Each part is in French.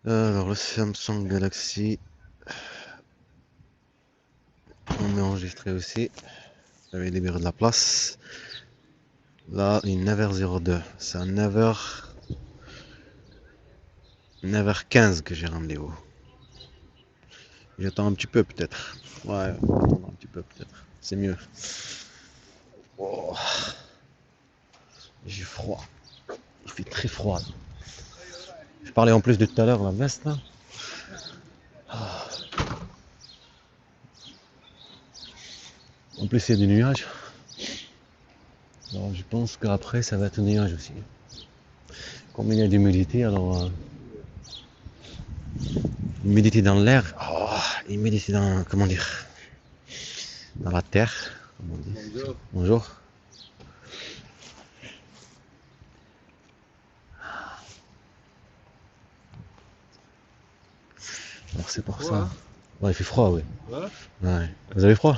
Alors le Samsung Galaxy, on est enregistré aussi. J'avais libéré de la place. Là, une 9h02. C'est un 9h15 que j'ai ramené haut. J'attends un petit peu peut-être. Ouais, un petit peu peut-être. C'est mieux. Oh, j'ai froid. Il fait très froid. Je parlais en plus de tout à l'heure, la veste là. En plus, il y a des nuages. Alors, je pense qu'après, ça va être nuage aussi. Comme il y a d'humidité, alors. Humidité dans l'air. Oh, humidité dans. Comment dire? Dans la terre. Comme on dit. Bonjour. Bonjour. Alors, c'est pour ça. Ouais, il fait froid, oui. Ouais. Ouais. Vous avez froid?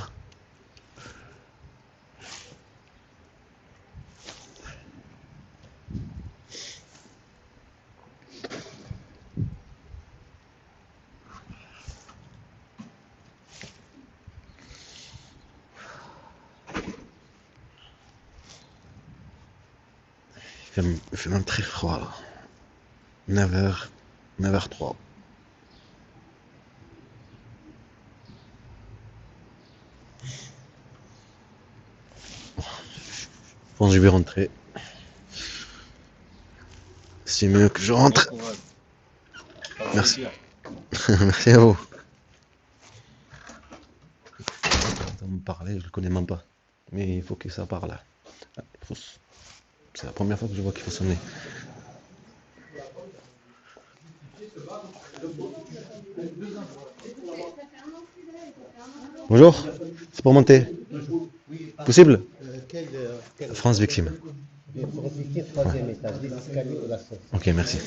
Il fait même très froid là. 9h, 9h03. Je pense que je vais rentrer. C'est mieux que je rentre. Merci. Merci à vous. On me parler, je le connais même pas. Mais il faut que ça parle. C'est la première fois que je vois qu'il faut sonner. Bonjour, c'est pour monter. Possible? France Victime. Ok, merci.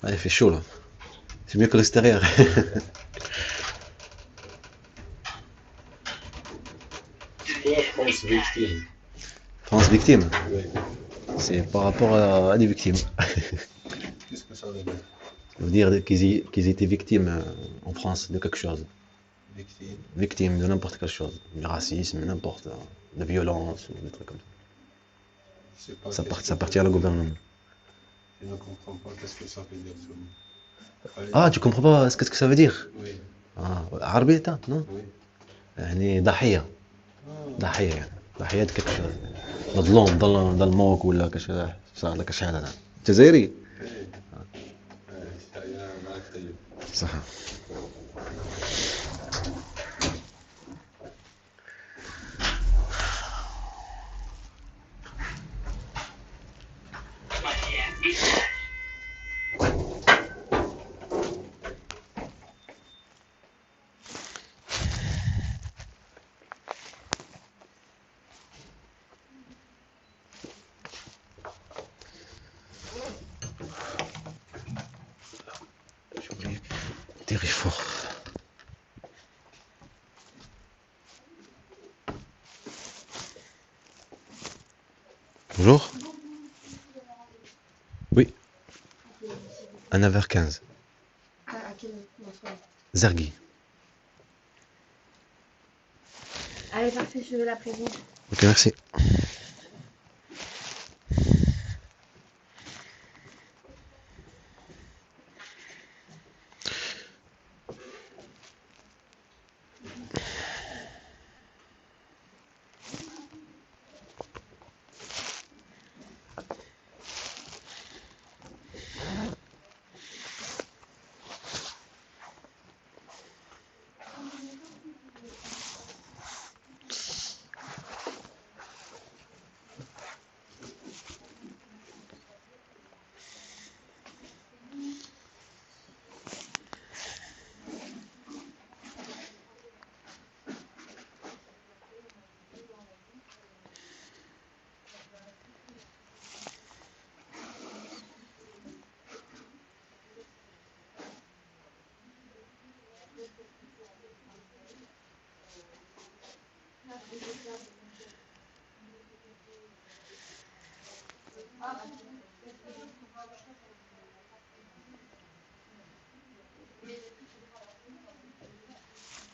Ah, il fait chaud là. C'est mieux que l'extérieur. France Victime. France Victime, Oui. c'est par rapport à des victimes. Qu'est-ce que ça veut dire? Ça veut dire qu'ils étaient victimes en France de quelque chose. Victime. Victimes de n'importe quelle chose. Du racisme, n'importe. De violence, ou des trucs comme Je sais pas. ça. Ça appartient au gouvernement. Je ne comprends pas qu'est-ce que ça veut dire ce mot. Allez. Ah, tu comprends pas ce que ça veut dire? Oui. Ah, عربية non? Oui. يعني ضحية. ضحية يعني. ضحية quelque chose. مظلوم ظلموك ولا كش صار لك شي حاجة. جزائري. معك طيب. صح. Très fort. Bonjour. Oui. À 9h15. Zergui. Allez, parfait, je vais la prévenir. Ok, merci.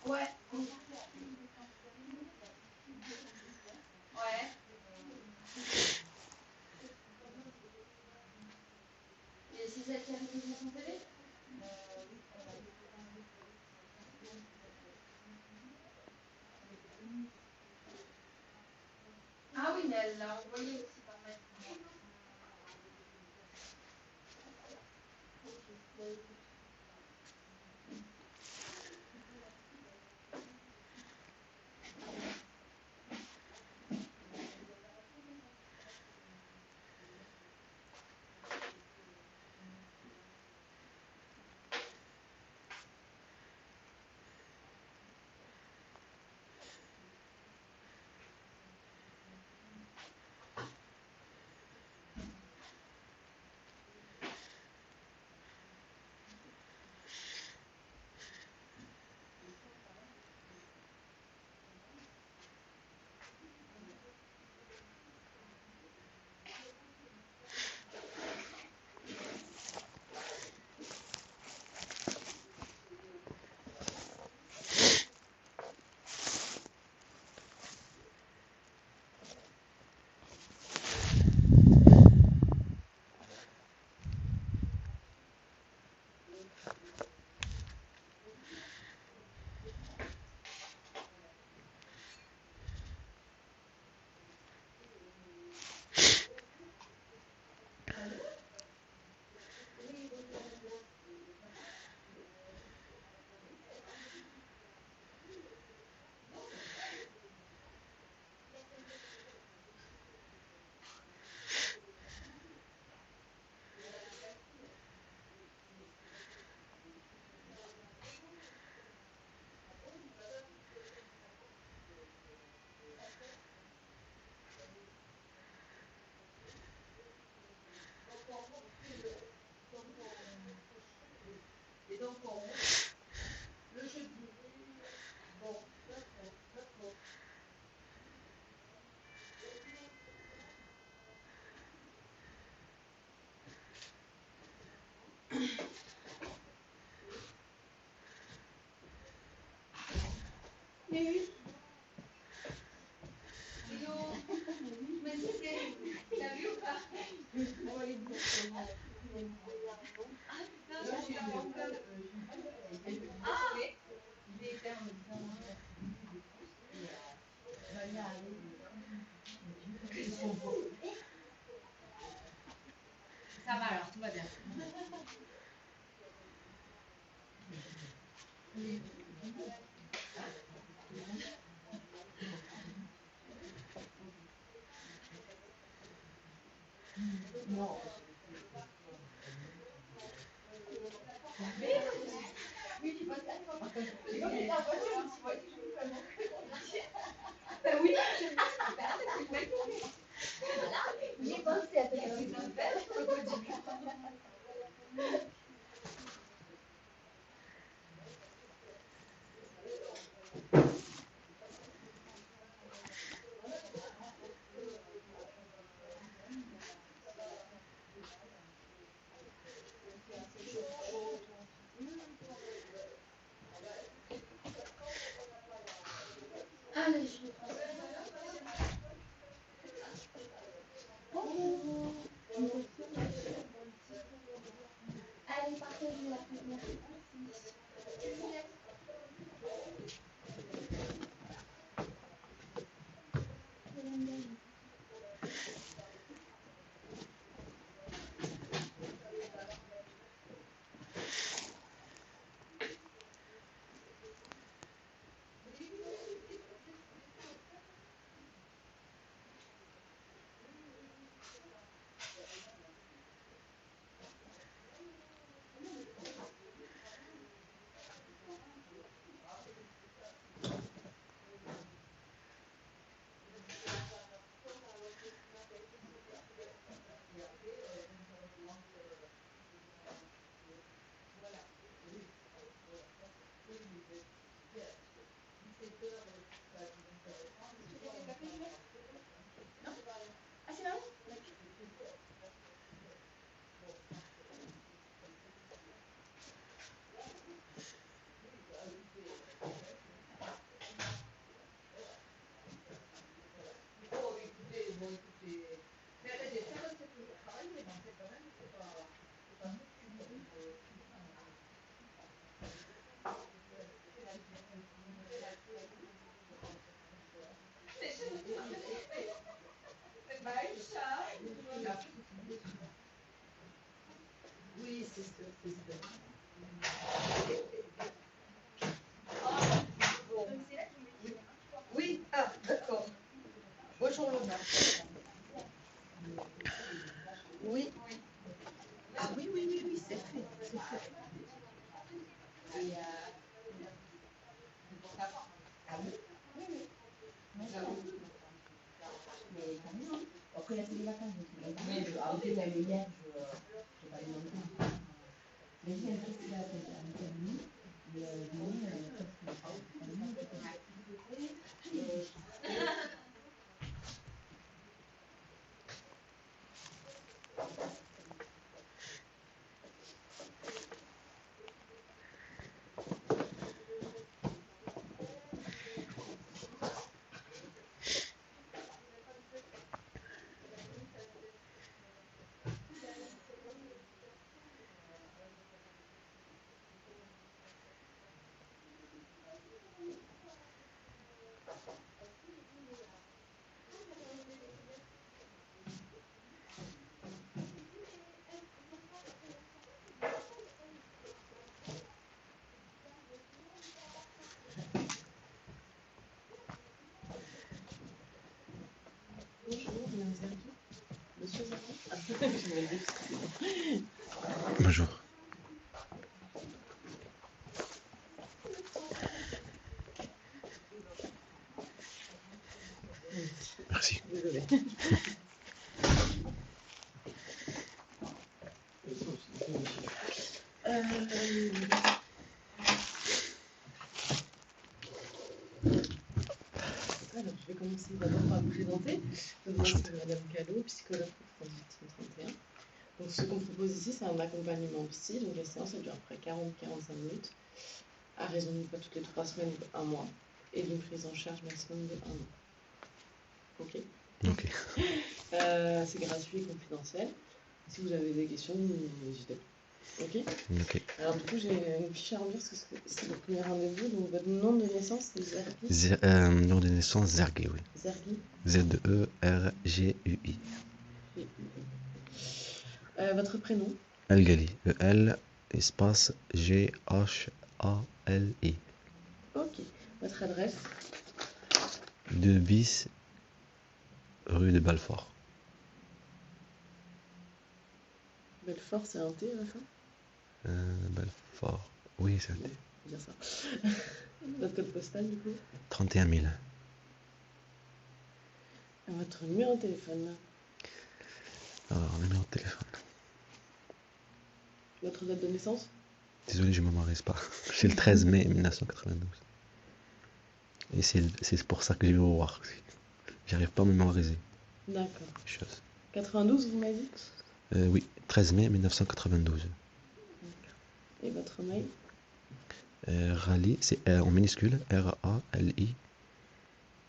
Ouais. Ouais. Et c'est celle qui a fait des émissions télé? Ah oui, mais elle l'a envoyé aussi par mail. Oui. Hello. Mais c'était. T'as vu ou pas? Ah putain, je suis en code. Ah oui. Ça va alors, tout va bien. Bah oui, c'est bien, super, c'est une belle idée. Voilà, j'ai pensé à te faire une belle crocodile. Oui, ah, d'accord. Bonjour Laura. Oui. Ah oui, oui, oui, oui, c'est fait. C'est fait. Et, ah oui, oui, oui. Mais quand même, après la télévacances, après la hier, je n'ai pas demandé. Mais j'ai un festival avec Camille, et demain, bonjour, madame Zerki. Monsieur Zerki. Ah, je me le dis. Bonjour. Merci. Désolée. Alors, je vais commencer d'abord par vous présenter. Donc, moi, Enchanté. c'est Madame Callot, psychologue pour Transit 31. Donc, ce qu'on propose ici, c'est un accompagnement psy. Donc, les séances, elles durent à peu près 40-45 minutes, à raison d'une fois toutes les 3 semaines, un mois, et d'une prise en charge maximum de 1 an. Ok. Ok. C'est gratuit et confidentiel. Si vous avez des questions, n'hésitez pas. Ok. Ok. Alors, du coup, j'ai une fiche à remplir parce que c'est le premier rendez-vous. Donc, votre nom de naissance, c'est Zergi. Nom de naissance Zergi, oui. Zergi. Z-E-R-G-U-I. Votre prénom. El-Ghali. E-L, espace G-H-A-L-I. Ok. Votre adresse. 2 bis, rue de Belfort. Belfort, c'est un T à la fin. Belfort. Oui, c'est un T. C'est bien ça. Votre code postal, du coup. 31 000. Votre numéro de téléphone. Alors, numéro de téléphone. Votre date de naissance. Désolé, je ne mémorise pas. C'est le 13 mai 1992. Et c'est pour ça que je vais vous voir. J'arrive pas à mémoriser D'accord. les choses. 92, vous m'avez dit. Oui, 13 mai 1992. Et votre mail. Rally, c'est en minuscule, R-A-L-I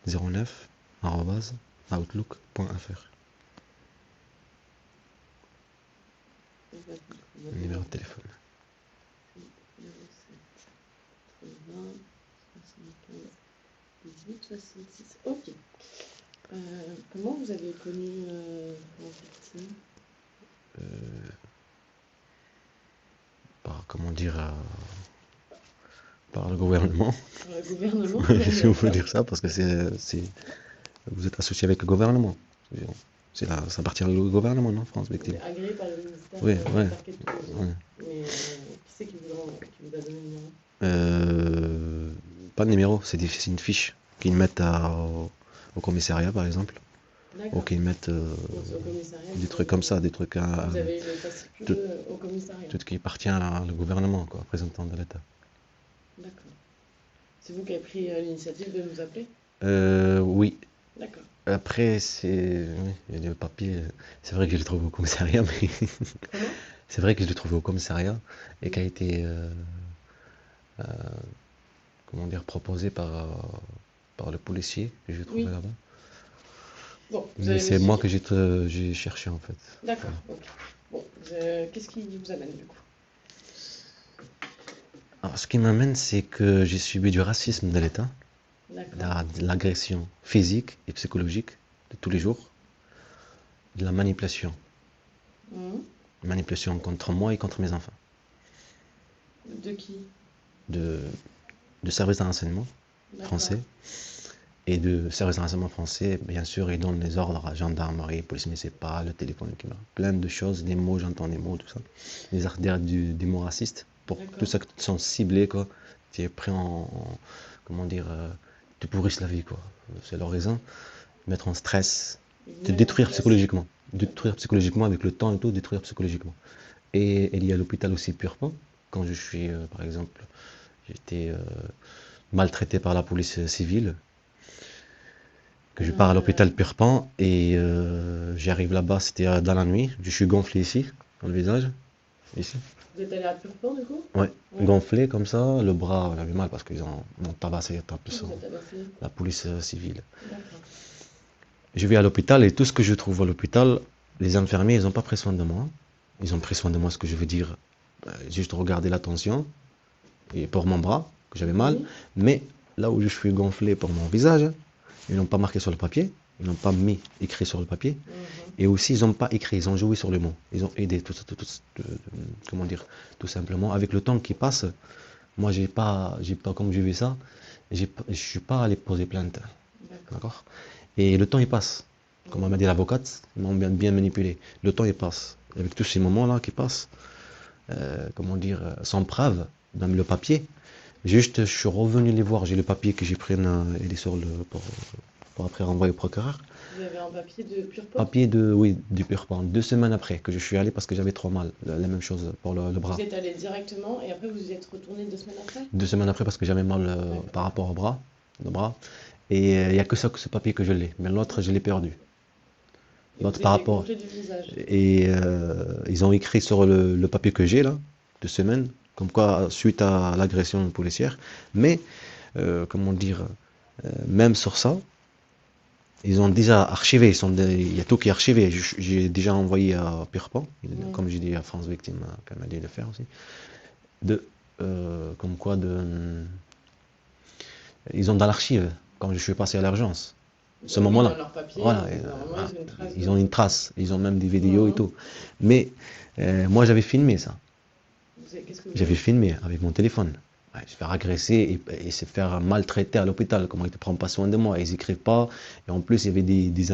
09 @outlook.fr. Et votre Numéro de téléphone. 07 80 75 18 66. Ok. Comment vous avez connu vos victimes? Comment dire, par le gouvernement. Par le gouvernement. Si on peut dire ça, parce que vous êtes associé avec le gouvernement. Ça appartient au gouvernement, non, France Victime. C'est agréé par le ministère Oui, du ouais. parquet de Toulouse. Ouais. Mais qui c'est qui vous a donné le numéro? Pas de numéro, c'est une fiche qu'ils mettent au commissariat, par exemple. Ou D'accord. qu'ils mettent Donc, au commissariat, des vous trucs avez- comme ça, des trucs Vous avez eu le fascicule tout- au commissariat. tout qui appartient au gouvernement, quoi, représentant de l'État. D'accord. C'est vous qui avez pris l'initiative de nous appeler? Oui. D'accord. Après, oui, il y a des papiers. C'est vrai que je l'ai trouvé au commissariat, mais Comment? c'est vrai que je l'ai trouvé au commissariat et qui a été, comment dire, proposé par le policier que j'ai trouvé Oui. là-bas. Bon, vous Mais avez c'est monsieur moi qui- que j'ai cherché en fait. D'accord, ok. Bon, qu'est-ce qui vous amène du coup? Alors, ce qui m'amène, c'est que j'ai subi du racisme de l'État, D'accord. de l'agression physique et psychologique de tous les jours, de la manipulation. Mhm. Manipulation contre moi et contre mes enfants. De qui? de, de service de renseignement D'accord. français. Et de service de renseignement français, bien sûr, ils donnent les ordres à gendarmerie, police municipale, le téléphone, plein de choses, des mots, j'entends des mots, tout ça. Les artères des mots racistes, pour D'accord. tout ça qui sont ciblés, quoi. Tu es pris comment dire, te pourrissent la vie, quoi. C'est leur raison. Mettre en stress, te détruire psychologiquement. Détruire psychologiquement avec le temps et tout, détruire psychologiquement. Et il y a l'hôpital aussi Purpan. Quand je suis, par exemple, j'étais maltraité par la police civile, que je pars à l'hôpital Purpan et j'arrive là-bas, c'était dans la nuit. Je suis gonflé ici, dans le visage, ici. Vous êtes allé à Purpan du coup? Ouais, Ouais. gonflé comme ça, le bras, j'avais mal parce qu'ils m'ont tabassé, Vous êtes tabassé? la police civile. D'accord. Je vais à l'hôpital et tout ce que je trouve à l'hôpital, les infirmiers, ils n'ont pas pris soin de moi. Ils ont pris soin de moi, ce que je veux dire, juste regarder la tension et pour mon bras, que j'avais mal. Oui. Mais là où je suis gonflé pour mon visage, ils n'ont pas marqué sur le papier, ils n'ont pas mis écrit sur le papier. Et aussi, ils n'ont pas écrit, ils ont joué sur le mot. Ils ont aidé, comment dire, tout simplement. Avec le temps qui passe, moi, j'ai pas, comme j'ai vu ça, je suis pas allé poser plainte. D'accord. D'accord? Et le temps, il passe. Comme m'a dit l'avocate, ils m'ont bien manipulé. Le temps, il passe. Et avec tous ces moments-là qui passent, comment dire, sans preuve, même le papier. Juste, je suis revenu les voir. J'ai le papier que j'ai pris, il est sur pour après renvoyer au procureur. Vous avez un papier de Purpan? Papier du Purpan. 2 semaines après que je suis allé parce que j'avais trop mal. La même chose pour le bras. Vous êtes allé directement et après vous y êtes retourné 2 semaines après? 2 semaines après parce que j'avais mal par rapport au bras. Le bras. Et il n'y a que ça, que ce papier que je l'ai. Mais l'autre, je l'ai perdu. Et L'autre vous par étiez rapport. gonflé du visage. Et ils ont écrit sur le papier que j'ai là, 2 semaines, comme quoi suite à l'agression policière. Mais, comment dire, même sur ça, ils ont déjà archivé. Il y a tout qui est archivé. J'ai déjà envoyé à Purpan, comme j'ai dit à France Victime, qu'elle m'a dit de faire aussi. Comme quoi ils ont dans l'archive, quand je suis passé à l'urgence. Ce moment-là. Dans leur papier, Voilà, normalement, ils ont une trace ils ont une trace, ils ont même des vidéos et tout. Mais moi j'avais filmé ça. Qu'est-ce que vous J'avais filmé avec mon téléphone. Ouais, se faire agresser et se faire maltraiter à l'hôpital. Comment ils ne prennent pas soin de moi, ils n'écrivent pas. Et en plus, il y avait des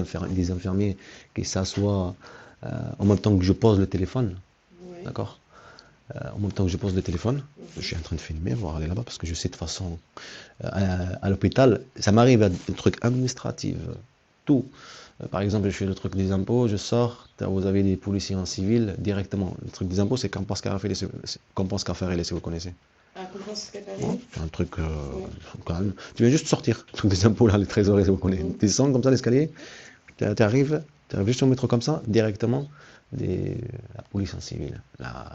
infirmiers qui s'assoient en même temps que je pose le téléphone. Ouais. D'accord? En même temps que je pose le téléphone, je suis en train de filmer, voir aller là-bas, parce que je sais de toute façon, à l'hôpital, ça m'arrive à des trucs administratifs, tout. Par exemple, je fais le truc des impôts, je sors, vous avez des policiers en civil, directement. Le truc des impôts, c'est Campos Caffarelli, si vous connaissez. Ah, Compense Caffarelli? Un truc quand même. Tu viens juste sortir, le truc des impôts, là, les trésoriers, si vous connaissez. Tu descends comme ça l'escalier, tu arrives juste au métro comme ça, directement, la police en civil. La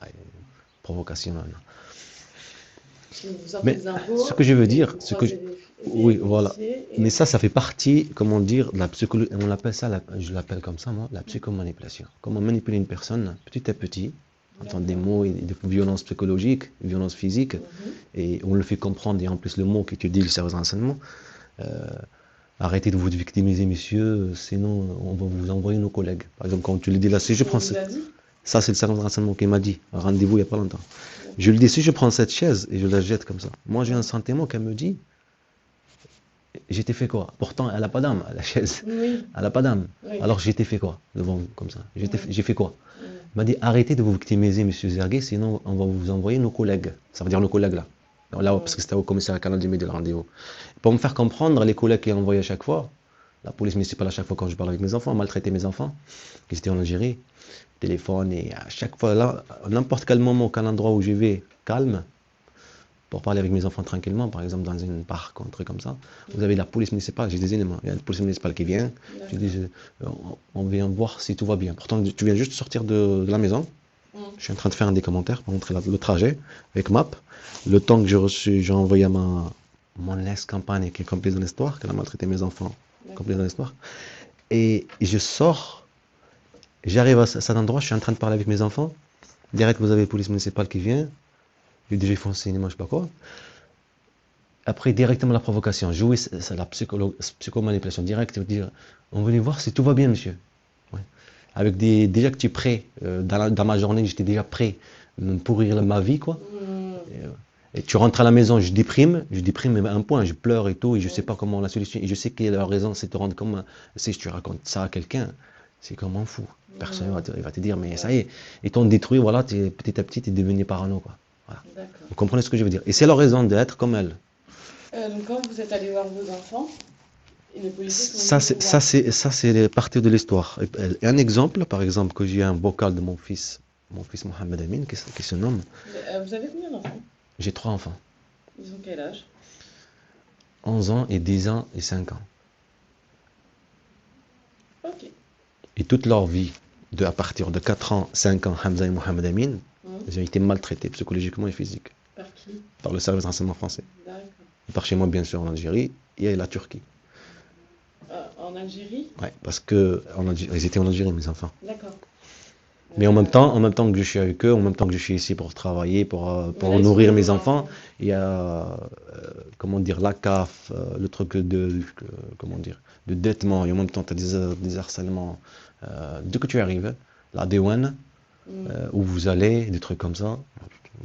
provocation. Mais ce que je veux dire, oui, voilà. Mais ça fait partie, comment dire, de la psychologie. On l'appelle ça, je l'appelle comme ça, moi, la psychomanipulation. Comment manipuler une personne petit à petit, entendre des mots, de violence psychologique, violence physique, et on le fait comprendre. Et en plus, le mot que tu dis, le service de renseignement, arrêtez de vous victimiser, messieurs, sinon on va vous envoyer nos collègues. Par exemple, quand tu le dis là, si je prends ça, c'est le service de renseignement qui m'a dit, un rendez-vous il n'y a pas longtemps. Je lui dis, si je prends cette chaise et je la jette comme ça, moi j'ai un sentiment qu'elle me dit, j'étais fait quoi? Pourtant, elle n'a pas d'âme, la chaise. Oui. Elle n'a pas d'âme. Oui. Alors j'étais fait quoi? Devant, comme ça. J'ai fait quoi? Elle m'a dit, arrêtez de vous victimiser, monsieur Zerguet, sinon on va vous envoyer nos collègues. Ça veut dire nos collègues là. Là, parce que c'était au commissariat Canal du Midi le rendez-vous. Pour me faire comprendre, les collègues qui ont envoyé à chaque fois, la police municipale à chaque fois quand je parle avec mes enfants, maltraiter mes enfants, qui étaient en Algérie, téléphone, et à chaque fois là, à n'importe quel moment, quel endroit où je vais, calme, pour parler avec mes enfants tranquillement, par exemple dans une parc ou un truc comme ça, vous avez la police municipale, j'ai des éléments, il y a la police municipale qui vient, je dis, on vient voir si tout va bien. Pourtant, tu viens juste sortir de la maison, je suis en train de faire des commentaires pour montrer le trajet avec map, le temps que j'ai envoyé à mon ex-campagne qui est complice dans l'histoire, qu'elle a maltraité mes enfants, complice dans l'histoire, et je sors, j'arrive à cet endroit, je suis en train de parler avec mes enfants, direct vous avez la police municipale qui vient, je dis, ils font cinéma, je sais pas quoi. Après, directement la provocation, jouer, c'est la psychomanipulation directe, dire, on venait voir si tout va bien, monsieur. Ouais. Avec déjà que tu es prêt, dans ma journée, j'étais déjà prêt à me pourrir ma vie, quoi. Et tu rentres à la maison, je déprime à un point, je pleure et tout, et je sais pas comment la solution, et je sais que la raison, c'est de te rendre comme, si tu racontes ça à quelqu'un, c'est comme un fou. Personne il va te dire, mais ça y est, étant détruit, voilà, petit à petit, tu es devenu parano, quoi. Voilà. Vous comprenez ce que je veux dire? Et c'est leur raison d'être comme elle. Donc quand vous êtes allé voir vos enfants, et les policiers Ça, c'est partie de l'histoire. Et un exemple, par exemple, que j'ai un vocal de mon fils Mohamed Amin, qui se nomme. Vous avez combien d'enfants? J'ai 3 enfants. Ils ont quel âge? 11 ans et 10 ans et 5 ans. Ok. Et toute leur vie, à partir de 4 ans, 5 ans, Hamza et Mohamed Amin, ils ont été maltraités psychologiquement et physiquement. Par qui? Par le service de renseignement français. D'accord. Par chez moi, bien sûr, en Algérie et la Turquie. En Algérie? Ouais, parce que ils étaient en Algérie, mes enfants. D'accord. Mais en même temps que je suis avec eux, en même temps que je suis ici pour travailler, pour nourrir mes enfants, il y a, comment dire, la CAF, le truc comment dire, de déttement, et en même temps tu as des harcèlements. Dès que tu arrives, la douane, où vous allez, des trucs comme ça,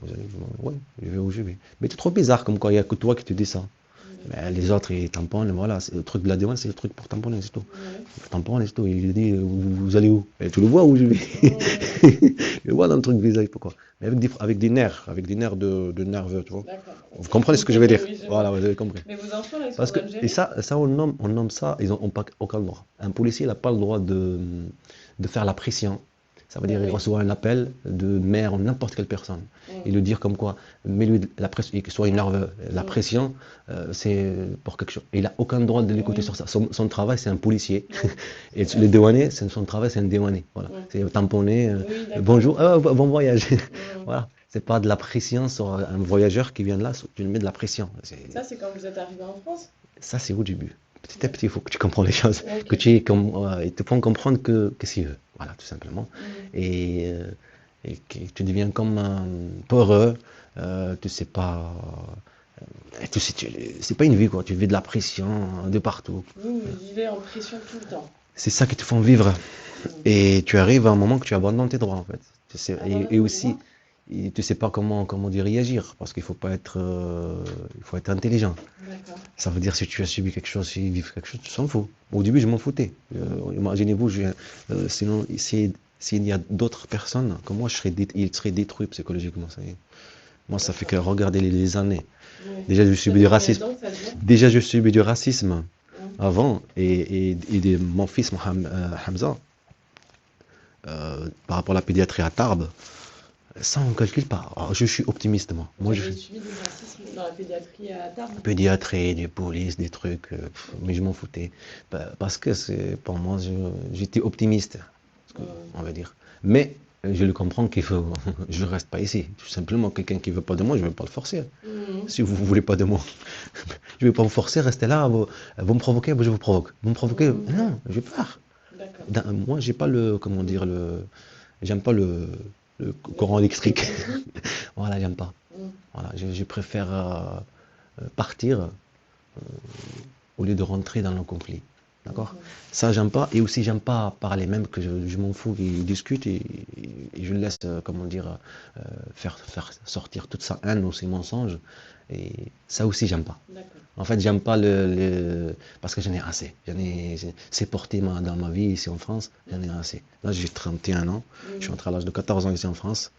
vous allez, ouais, je vais où je vais. Mais c'est trop bizarre, comme quoi il n'y a que toi qui te dis ça. Mais les autres, ils tamponnent, voilà, le truc de la douane, c'est le truc pour tamponner, c'est tout. Il tamponne, c'est tout. Il dit, vous allez où? Et tu le vois où je vais. Je le vois dans le truc vis-à-vis, pourquoi? Mais avec des nerfs de nerveux, tu vois. Vous comprenez ce que je veux dire? Voilà, vous avez compris. Mais vos enfants, là, ils sont Parce que, en Algérie? et ça on nomme ça, ils n'ont pas aucun droit. Un policier, il n'a pas le droit de faire la pression. Ça veut dire qu'il reçoit un appel de maire ou n'importe quelle personne. Et lui dire comme quoi, mais lui, qu'il soit nerveux, la pression, c'est pour quelque chose. Il n'a aucun droit de l'écouter sur ça. Son travail, c'est un policier. Et le douanier, son travail, c'est un douanier. Voilà. C'est tamponner, bonjour, bon voyage. Voilà. C'est pas de la pression sur un voyageur qui vient de là, tu lui mets de la pression. Ça, c'est quand vous êtes arrivé en France? Ça, c'est au début. Petit à petit, il faut que tu comprennes les choses. Que ils te font comprendre que c'est eux. Voilà, tout simplement. Et que tu deviens comme peureux, tu sais pas. C'est pas une vie, quoi. Tu vis de la pression de partout. Vous vivez en pression tout le temps. C'est ça qui te font vivre. Et tu arrives à un moment que tu abandonnes tes droits, en fait. Tu sais, et aussi, tu sais pas comment dire réagir, parce qu'il faut pas être, il faut être intelligent. Ça veut dire si tu as subi quelque chose, si vivre quelque chose, tu s'en fous. Au début, je m'en foutais. Imaginez-vous, sinon, s'il y a d'autres personnes, comme moi, il serait détruit psychologiquement. Ça y est. Moi, ça fait que regarder les années. Déjà, je subis du racisme. Déjà, je subis du racisme avant, et mon fils Hamza, par rapport à la pédiatrie à Tarbes. Ça, on ne calcule pas. Alors, je suis optimiste, moi. Vous avez subi du racisme dans la pédiatrie à Tarbes? Pédiatrie, des polices, des trucs, mais je m'en foutais. Parce que pour moi, j'étais optimiste, on va dire. Mais je le comprends qu'il faut, je ne reste pas ici. Tout simplement, quelqu'un qui ne veut pas de moi, je ne vais pas le forcer. Si vous ne voulez pas de moi, je ne vais pas vous forcer, restez là, vous me provoquez, je vous provoque. Vous me provoquez, non, je pars. Moi, j'ai pas comment dire, j'aime pas le courant électrique. Voilà, j'aime pas. Voilà, je préfère partir au lieu de rentrer dans le conflit. D'accord? Ça, j'aime pas. Et aussi, j'aime pas parler, même que je m'en fous qu'ils discutent et je laisse, comment dire, faire sortir toute sa haine ou ses mensonges. Et ça aussi, j'aime pas. En fait, j'aime pas parce que j'en ai assez. C'est porté dans ma vie ici en France, j'en ai assez. Là, j'ai 31 ans. Je suis entré à l'âge de 14 ans ici en France.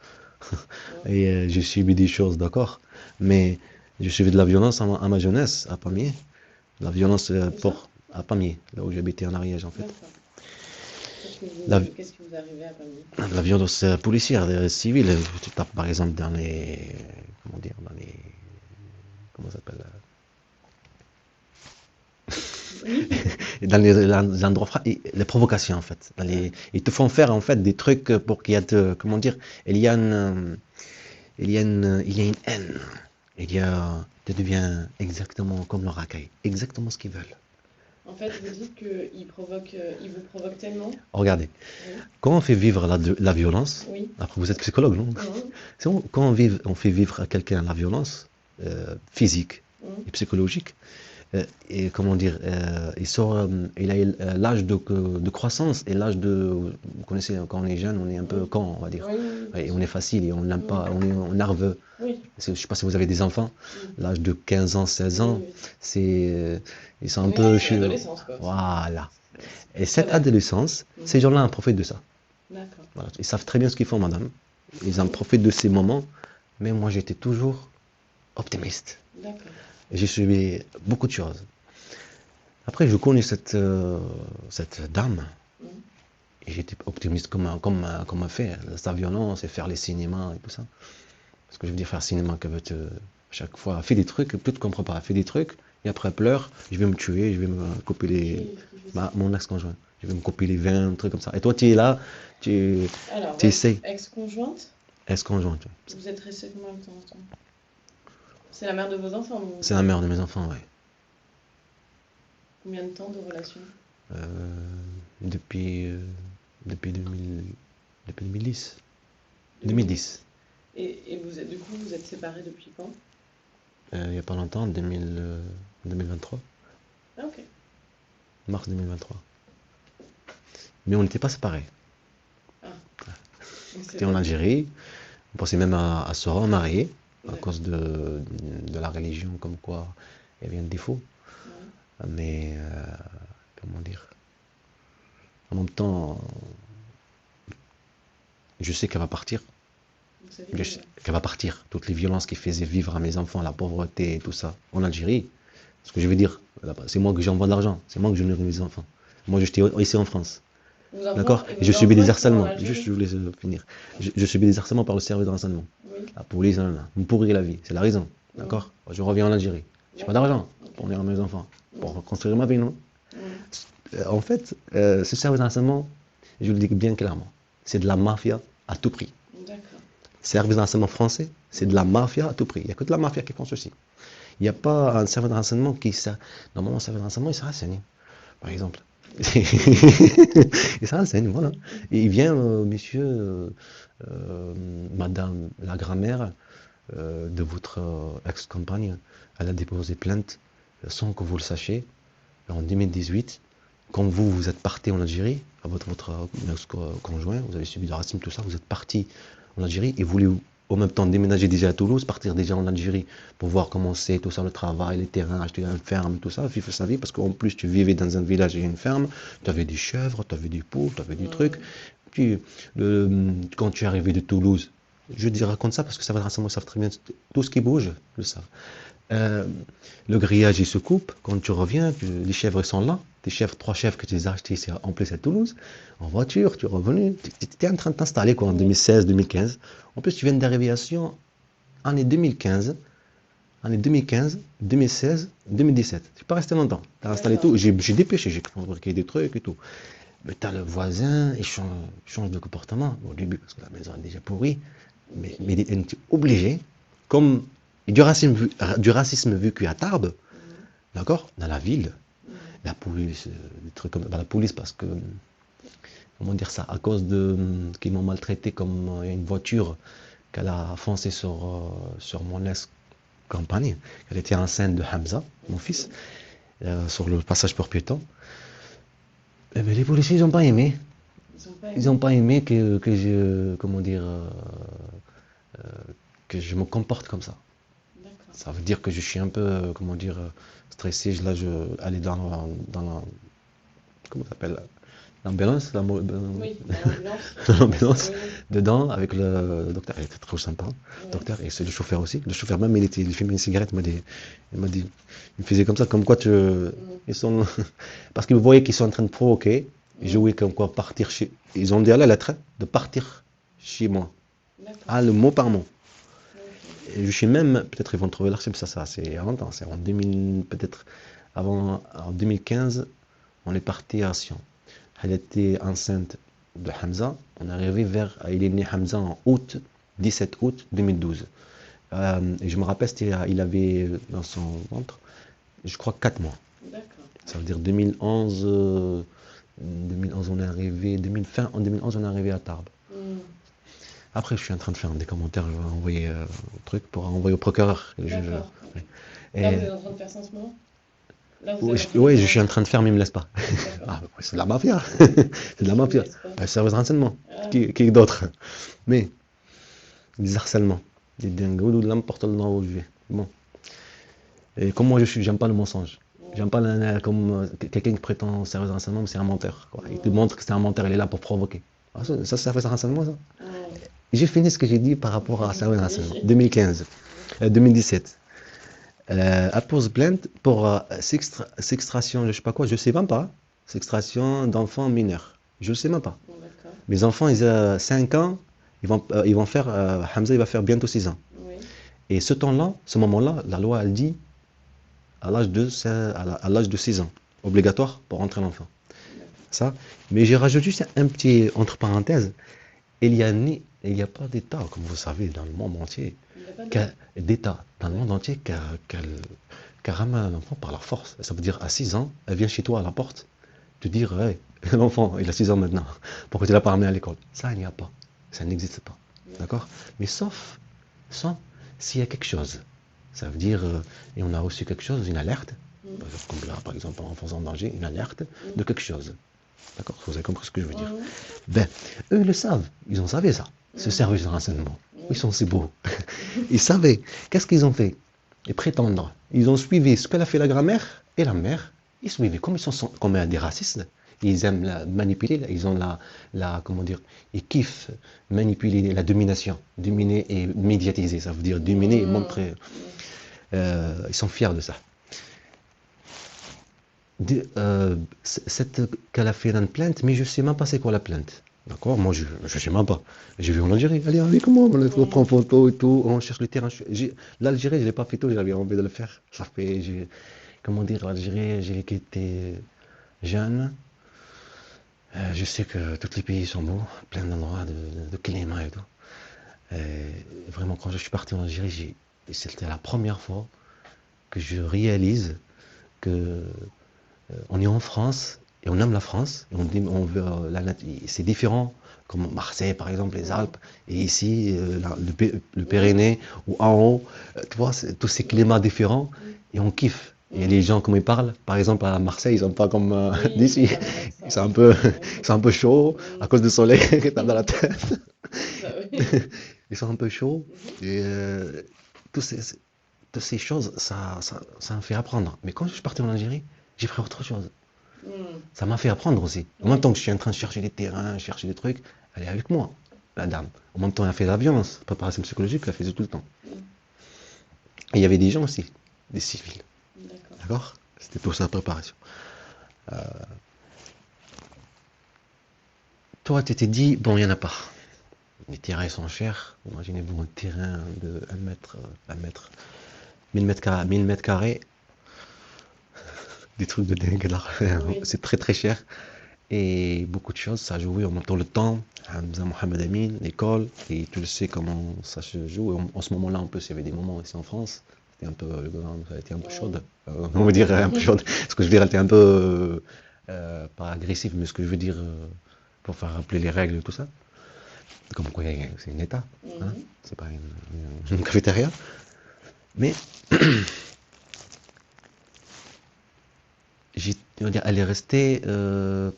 Et j'ai subi des choses, d'accord. Mais j'ai subi de la violence à ma jeunesse, à Pamiers. La violence à Pamiers, là où j'habitais en Ariège, en fait. Qu'est-ce qui vous arrivait à Pamiers? La violence policière, civile. Tu tapes par exemple dans les. Comment dire? Comment ça s'appelle? Dans les endroits, les provocations en fait. Ils te font faire en fait des trucs pour qu'il y ait comment dire, il y a une haine. Tu deviens exactement comme le racaille, exactement ce qu'ils veulent. En fait, vous dites qu'ils vous provoquent tellement. Regardez, quand on fait vivre la violence, après vous êtes psychologue, non? Quand on fait vivre à quelqu'un la violence physique et psychologique, et comment dire, il a l'âge de croissance et l'âge vous connaissez, quand on est jeune, on est un peu con, on va dire. Et on est facile et on n'aime pas, on est nerveux. Je ne sais pas si vous avez des enfants, l'âge de 15 ans, 16 ans, Oui, oui. ils sont un Oui, peu... c'est l'adolescence, quoi. Voilà. Et C'est cette vrai. adolescence, ces gens-là en profitent de ça. D'accord. Voilà. Ils savent très bien ce qu'ils font, madame. Ils en profitent de ces moments. Mais moi, j'étais toujours optimiste. D'accord. Et j'ai subi beaucoup de choses. Après, je connais cette dame. Mhm. Et j'étais optimiste comme un fait. Sa violence et faire les cinémas et tout ça. Parce que je veux dire, faire cinéma, qu'elle veut te... Chaque fois, fait des trucs, tu ne comprends pas. Fait des trucs, et après, pleure. Je vais me tuer, je vais me couper les... Qui fait ça? Mon ex-conjoint. Je vais me couper les veins, un truc comme ça. Et toi, tu es là, tu Alors, votre essayes. ex-conjointe, Ex-conjoint, tu vois. vous êtes resté combien de temps ensemble? C'est la mère de vos enfants, donc C'est la mère de mes enfants, ouais. combien de temps de relation? Euh, depuis, depuis 2000, depuis 2010. 2010. Et vous êtes, du coup, vous êtes séparés depuis quand? Il n'y a pas longtemps, 2023. Ah, ok. Mars 2023. Mais on n'était pas séparés. Donc C'était en Algérie. On pensait même à se remarier à D'accord. cause de la religion, comme quoi il y avait un défaut. Ouais. Mais, comment dire, en même temps, je sais qu'elle va partir. Vous savez Je que- sais qu'elle va partir. Toutes les violences qui faisaient vivre à mes enfants, la pauvreté et tout ça, en Algérie. Ce que je veux dire, c'est moi que j'envoie de l'argent. C'est moi que je nourris mes enfants. Moi, j'étais ici en France. Vos enfants D'accord? et Et vos je subis enfants, des ils sont en harcèlements. Algérie? Juste, je voulais finir. Je subis des harcèlements par le service de renseignement. Oui. La police, là, là, me pourrit la vie. C'est la raison. D'accord? Je reviens en Algérie. J'ai pas d'argent pour nourrir mes enfants. Pour construire ma vie, non? En fait, ce service de renseignement, je le dis bien clairement, c'est de la mafia à tout prix. D'accord. Service de renseignement français, c'est de la mafia à tout prix. Il n'y a que de la mafia qui font ceci. Il n'y a pas un service de renseignement qui sert. Normalement, un service de renseignement, il se renseigne, par exemple. Il se renseigne, voilà. Et il vient, monsieur, madame la grand-mère de votre ex-compagne, elle a déposé plainte sans que vous le sachiez en 2018. Quand vous êtes parti en Algérie, avec votre ex-conjoint, vous avez subi le racisme, tout ça, vous êtes parti en Algérie et vous voulez en même temps déménager déjà à Toulouse, partir déjà en Algérie pour voir comment c'est, tout ça, le travail, les terrains, acheter une ferme, tout ça, vivre sa vie, parce qu'en plus tu vivais dans un village et une ferme, tu avais des chèvres, tu avais des poules, tu avais des trucs. Puis, quand tu es arrivé de Toulouse, je te raconte ça parce que ça va ils savent très bien tout ce qui bouge, ils le savent. Le grillage il se coupe, quand tu reviens, les chèvres sont là, tes chèvres, 3 chèvres que tu les as achetées ici en plus à Toulouse, en voiture, tu es revenu, tu étais en train de t'installer quoi, en 2016, 2015. En plus, tu viens d'arriver à Sion, année 2015, 2016, 2017. Tu n'es pas resté longtemps, tu as installé tout, j'ai dépêché, j'ai fabriqué des trucs et tout. Mais tu as le voisin, il change de comportement au début parce que la maison est déjà pourrie, mais il est obligé, comme du racisme vécu à Tarbes, d'accord, dans la ville, la police, des trucs comme la police parce que, comment dire ça, à cause de qu'ils m'ont maltraité comme une voiture qu'elle a foncé sur mon ex-compagne, elle était enceinte de Hamza, mon fils, sur le passage pour piétons. Eh bien, les policiers, ils n'ont pas aimé. Ils n'ont pas aimé que je, comment dire, que je me comporte comme ça. Ça veut dire que je suis un peu, comment dire, stressé. Là, je aller dans la comment ça s'appelle, l'ambulance, Oui, l'ambulance, dedans avec le docteur. Il était trop sympa, le docteur, et c'est le chauffeur aussi. Le chauffeur même, il fumait une cigarette, il m'a dit, il faisait comme ça, comme quoi ils sont, parce qu'ils voyaient qu'ils sont en train de provoquer, ils jouaient comme quoi partir chez, ils ont dit à la lettre de partir chez moi. Ah, le mot par mot. Et je sais même, peut-être ils vont trouver l'archive, ça c'est avant longtemps, c'est en 2000, peut-être avant, en 2015, on est parti à Sion. Elle était enceinte de Hamza, on est arrivé il est né Hamza en 17 août 2012. Et je me rappelle, il avait dans son ventre, je crois 4 mois. Ça veut dire 2011, 2011 on est arrivé, fin en 2011 on est arrivé à Tarbes. Après, je suis en train de faire des commentaires, je vais envoyer un truc pour envoyer au procureur. Là, vous êtes en train de faire ça en ce moment? Oui, je suis en train de faire, mais il ne me laisse pas. Ah, c'est de la mafia. C'est de la mafia. Le service de renseignement. Qui d'autre? Mais, des harcèlements. des dingues, n'importe où je vais. Bon. Et comme moi je suis, j'aime pas le mensonge. J'aime pas comme quelqu'un qui prétend service de renseignement, mais c'est un menteur. Quoi. Il te montre que c'est un menteur, il est là pour provoquer. Ah, ça, c'est service de renseignement, ça. J'ai fini ce que j'ai dit par rapport à service de renseignement. 2015, 2017. Appose plainte pour sextration, je sais pas quoi, je sais même pas. Sextration d'enfants mineurs. Je le sais même pas. D'accord. Mes enfants, ils ont 5 ans, ils vont faire, Hamza, il va faire bientôt 6 ans. Oui. Et ce temps-là, ce moment-là, la loi, elle dit à l'âge de 6 ans, obligatoire pour rentrer l'enfant. Ça. Mais j'ai rajouté juste un petit entre parenthèses. Il y a pas d'État, comme vous savez, dans le monde entier, Il n'y a pas d'État dans le monde entier qui ramène un enfant par la force. Ça veut dire à 6 ans, elle vient chez toi à la porte, te dire, hey, l'enfant, il a 6 ans maintenant, pourquoi tu l'as pas ramené à l'école? Ça, il n'y a pas. Ça n'existe pas. D'accord? Mais sauf s'il y a quelque chose. Ça veut dire, et on a reçu quelque chose, une alerte, comme là, par exemple, en enfant en danger, une alerte de quelque chose. D'accord? Vous avez compris ce que je veux dire? Ben, eux, ils le savent. Ils ont savé ça. Ce service de renseignement. Ils sont si beaux. Ils savaient. Qu'est-ce qu'ils ont fait? Les prétendants. Ils ont suivi ce qu'elle a fait la grand-mère et la mère. Ils suivaient. Comme ils sont comme des racistes, ils aiment manipuler. Ils ont comment dire, ils kiffent manipuler la domination. Dominer et médiatiser. Ça veut dire dominer et montrer. Ils sont fiers de ça. Qu'elle a fait une plainte, mais je sais même pas c'est quoi la plainte. D'accord? Moi, je sais même pas. J'ai vu en Algérie. Allez, avec moi, on prend photo et tout, on cherche le terrain. L'Algérie, je l'ai pas fait tout, j'avais envie de le faire. Ça fait, comment dire, l'Algérie, j'ai quitté jeune. Je sais que tous les pays sont beaux, plein d'endroits, de climat et tout. Vraiment, quand je suis parti en Algérie, c'était la première fois que je réalise que on est en France et on aime la France. Et on veut, c'est différent, comme Marseille par exemple, les Alpes, et ici le Pyrénées ou en haut, tu vois, tous ces climats différents et on kiffe. Et les gens, comme ils parlent, par exemple à Marseille, ils sont pas comme d'ici. C'est un peu chaud à cause du soleil qui tape dans la tête. Ils sont un peu chauds. Et toutes ces choses, ça me fait apprendre. Mais quand je suis parti en Algérie, j'ai fait autre chose. Ça m'a fait apprendre aussi. En même temps que je suis en train de chercher des terrains, chercher des trucs, elle est avec moi, la dame. En même temps, elle a fait l'avion, préparation psychologique, elle faisait tout le temps. Et il y avait des gens aussi, des civils. D'accord? C'était pour sa préparation. Toi, tu t'es dit, bon, il n'y en a pas. Les terrains sont chers. Imaginez-vous un terrain de 1000 mètres carrés. Des trucs de dingue là. Oui. C'est très très cher. Et beaucoup de choses, ça a joué en même temps le temps. Hamza Mohamed Amin, l'école, et tu le sais comment ça se joue. Et en ce moment-là, en plus, il y avait des moments ici en France. C'était un peu, ça a été un peu chaude. On va dire un peu chaude. Ce que je veux dire, elle était un peu, pas agressive, mais ce que je veux dire, pour faire rappeler les règles et tout ça. Comme quoi, c'est un état. Hein? C'est pas une cafétéria. Mais elle est restée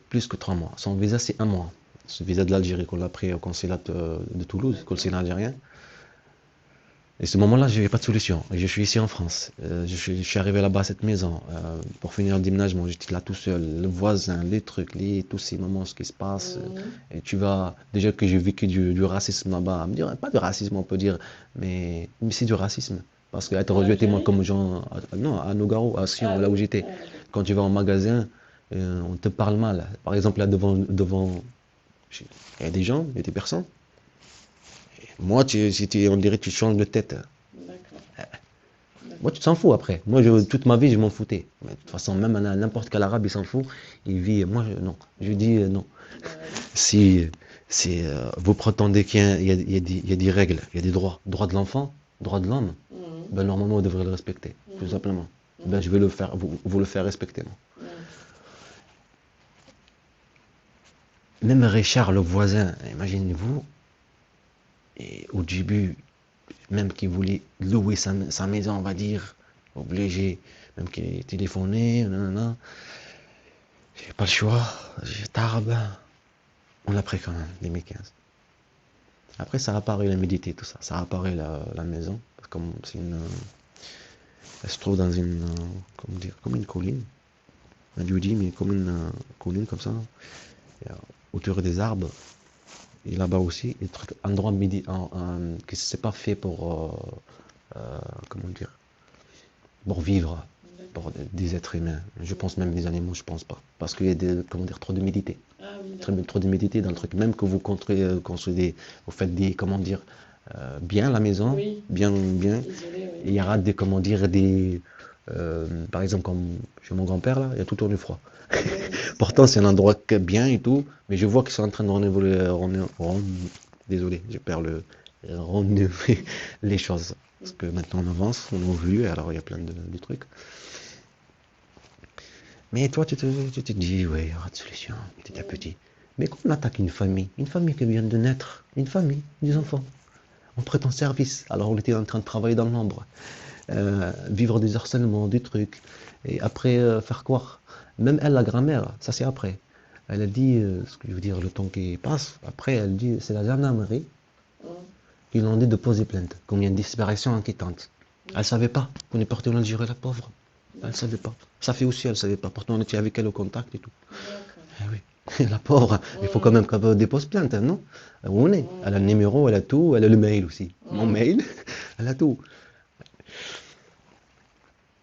plus que 3 mois. Son visa, c'est 1 mois. Ce visa de l'Algérie qu'on l'a pris au consulat de Toulouse, consulat algérien. Et ce moment-là, je n'avais pas de solution. Et je suis ici en France. Je suis arrivé là-bas à cette maison pour finir le déménagement. J'étais là tout seul, le voisin, les trucs, tous ces moments, ce qui se passe. Et tu vas, déjà que j'ai vécu du racisme là-bas, pas de racisme, on peut dire, mais c'est du racisme. Parce qu'être rejeté, moi, comme gens, non, à Nogaro, à Sion, là où j'étais. Quand tu vas en magasin, on te parle mal. Par exemple, là devant, il y a des gens, il y a des personnes. Moi, on dirait que tu changes de tête. D'accord. Moi, tu t'en fous après. Moi, toute ma vie, je m'en foutais. Mais de toute façon, même n'importe quel arabe, il s'en fout. Il vit. Moi, non. Je dis non. Si vous prétendez qu'il y a des règles, il y a des droits, droits de l'enfant, droits de l'homme, ben, normalement, vous devrez le respecter, tout simplement. Ben, je vais le faire, vous le faire respecter. Moi. Même Richard, le voisin, imaginez-vous, et au début, même qu'il voulait louer sa maison, on va dire, obligé, même qu'il téléphonait, nanana. J'ai pas le choix, j'ai tard, on l'a pris quand même, 2015. Après, ça apparaît l'humidité, tout ça. Ça apparaît la maison. Comme c'est elle se trouve dans une, comment dire, comme une colline. Un lieu-dit, mais comme une colline comme ça. Et, autour des arbres. Et là-bas aussi, des trucs, endroit que c'est pas fait pour, comment dire, pour vivre, pour des êtres humains. Je pense même des animaux, je pense pas. Parce qu'il y a comment dire, trop d'humidité. Ah oui, Trop d'humidité dans le truc. Même que vous construisez, vous faites des, comment dire, bien la maison, oui, bien, isolé, il oui. y aura des, comment dire, par exemple, comme chez mon grand-père, là, il y a tout tourné froid. Oui, Pourtant, c'est un endroit bien et tout, mais je vois qu'ils sont en train de renouveler, désolé, je perds renouveler les choses. Parce que maintenant on avance, on évolue, alors il y a plein de trucs. Mais toi, tu te dis, ouais, il y aura de solution, petit à petit. Mais quand on attaque une famille qui vient de naître, une famille, des enfants, on prétend service, alors on était en train de travailler dans l'ombre, vivre des harcèlements, des trucs, et après faire quoi? Même elle, la grand-mère, ça c'est après. Elle a dit, ce que je veux dire, le temps qui passe, après elle dit, c'est la gendarmerie qui l'ont dit de poser plainte, comme il y a une disparition inquiétante. Elle savait pas qu'on est parti en Algérie, la pauvre. Elle savait pas. Ça fait aussi, elle savait pas. Pourtant, on était avec elle au contact et tout. Eh oui, la pauvre, il faut quand même qu'elle dépose plainte, hein, non? Où on est? Elle a le numéro, elle a tout, elle a le mail aussi. Mon mail, elle a tout.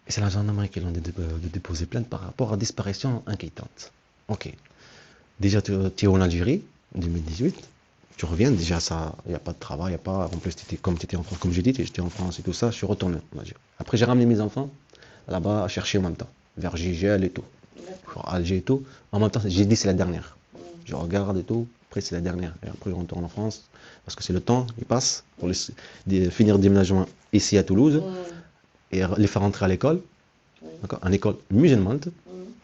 Et c'est la gendarmerie qui l'ont dit de déposer plainte par rapport à disparition inquiétante. Ok. Déjà, tu es en Algérie, en 2018. Tu reviens, déjà, ça, il n'y a pas de travail, il n'y a pas. En plus, comme tu étais en France, comme j'ai dit, j'étais en France et tout ça, je suis retourné en Algérie. Après, j'ai ramené mes enfants là-bas à chercher en même temps, vers Gigel et tout. Genre Alger et tout. En même temps, j'ai dit c'est la dernière. Je regarde et tout, après c'est la dernière. Et après, je retourne en France, parce que c'est le temps, il passe, pour finir le déménagement ici à Toulouse, et les faire rentrer à l'école, d'accord, en école musulmane.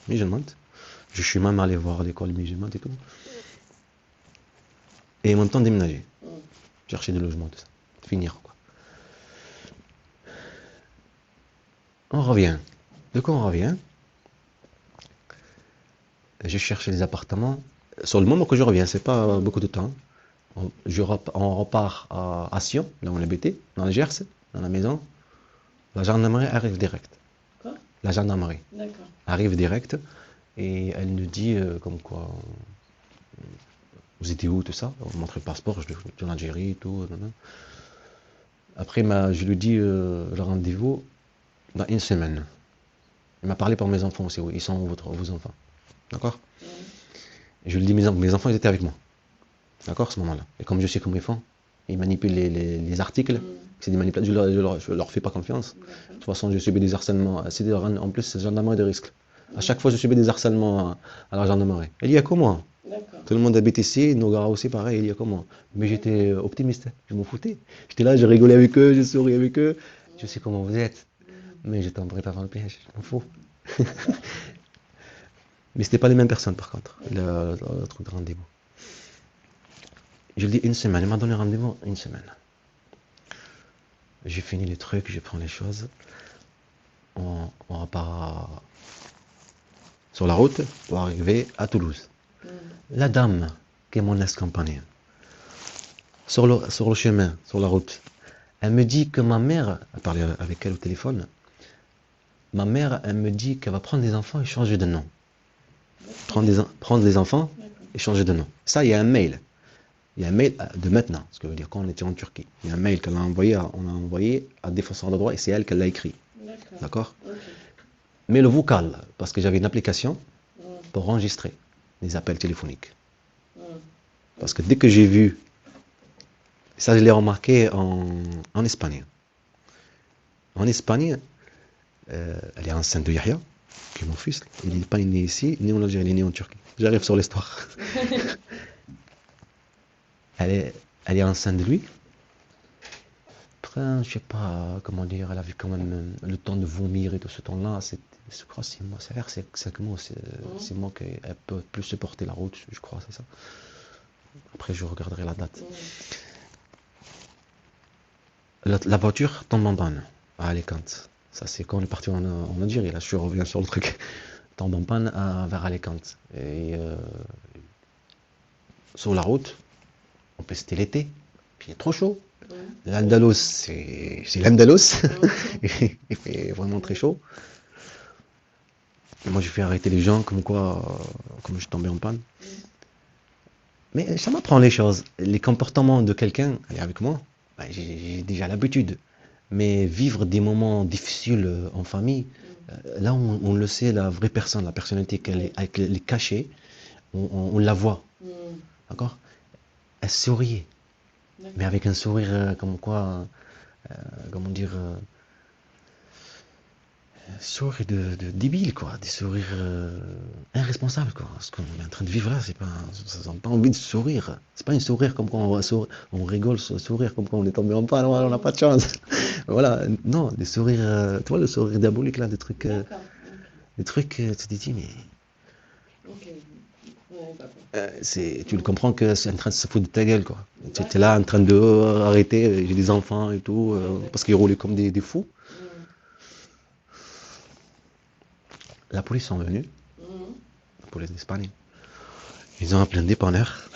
Musulmane. Je suis même allé voir l'école musulmane et tout. Et en même temps déménager. Chercher des logements, tout ça. Finir, quoi. On revient. De quoi on revient? Je cherche les appartements. Sur le moment que je reviens, c'est pas beaucoup de temps. On repart à Sion, là où on habitait, dans le Gers, dans la maison. La gendarmerie arrive direct. Quoi? La gendarmerie D'accord. arrive direct et elle nous dit comme quoi, vous étiez où, tout ça? On montre le passeport, je suis en Algérie et tout. Après, je lui dis le rendez-vous dans une semaine. Il m'a parlé pour mes enfants aussi, oui, ils sont vos enfants. D'accord? Je lui dis, mes enfants, ils étaient avec moi. D'accord, à ce moment-là. Et comme je sais comment ils font, ils manipulent les articles, c'est des manipulations, je leur fais pas confiance. De toute façon, je subis des harcèlements. En plus, c'est gendarmerie de risque. À chaque fois, je subis des harcèlements à la gendarmerie. Il y a que moi. Tout le monde habite ici, nos gars aussi, pareil, il y a que moi. Mais j'étais optimiste, je m'en foutais. J'étais là, je rigolais avec eux, je souriais avec eux. Je sais comment vous êtes. Mais je tomberai pas dans le piège, je m'en fous. Mais c'était pas les mêmes personnes, par contre, le truc de rendez-vous. Je lui dis une semaine, il m'a donné rendez-vous une semaine. J'ai fini les trucs, je prends les choses. On repart sur la route pour arriver à Toulouse. La dame, qui est mon ex-compagne, sur le chemin, sur la route, elle me dit que ma mère, elle parlait avec elle au téléphone, ma mère, elle me dit qu'elle va prendre des enfants et changer de nom. Prendre des enfants et changer de nom. Ça, il y a un mail. Il y a un mail de maintenant, ce que veut dire quand on était en Turquie. Il y a un mail qu'on a envoyé à Défenseur de droit et c'est elle qui l'a écrit. D'accord? Mais le vocal, parce que j'avais une application pour enregistrer les appels téléphoniques. Parce que dès que j'ai vu, ça je l'ai remarqué en Espagne. En Espagne, elle est enceinte de Yahya, qui est mon fils. Il n'est pas né ici, ni en Algérie, ni en Turquie. J'arrive sur l'histoire. Elle est enceinte de lui. Après, je sais pas comment dire, elle avait quand même le temps de vomir et tout ce temps-là. Je crois que c'est moi, ça a l'air c'est que moi, c'est moi qu'elle peut plus supporter la route, je crois, c'est ça. Après, je regarderai la date. La voiture tombe en panne à Alicante. Ça, c'est quand on est parti en Algérie. Là, je reviens sur le truc. Tombe en panne vers Alicante. Et sur la route, en plus, c'était l'été. puis il est trop chaud. Ouais. L'Andalos, c'est l'Andalos. Il fait vraiment très chaud. Et moi, je fais arrêter les gens comme quoi, comme je tombais en panne. Mais ça m'apprend les choses. Les comportements de quelqu'un, elle est avec moi, ben, j'ai déjà l'habitude. Mais vivre des moments difficiles en famille, là, on le sait, la vraie personne, la personnalité qu'elle est cachée, on la voit. D'accord? Elle sourit, mais avec un sourire comme quoi, comment dire, sourire de débile, quoi, des sourires irresponsables, quoi. Ce qu'on est en train de vivre là, c'est pas, ça n'a pas envie de sourire. C'est pas un sourire comme quoi on va on rigole, sourire comme quoi on est tombé en panne, on n'a pas de chance. Voilà, non, des sourires, tu vois, le sourire diabolique là, des trucs, D'accord. tu te dis, mais Ok. Ouais, d'accord. tu le comprends que c'est en train de se foutre de ta gueule, quoi. Tu es là en train de arrêter, j'ai des enfants et tout, parce qu'ils roulaient comme des fous. La police sont venus, la police d'Espagne. Ils ont appelé un dépanneur.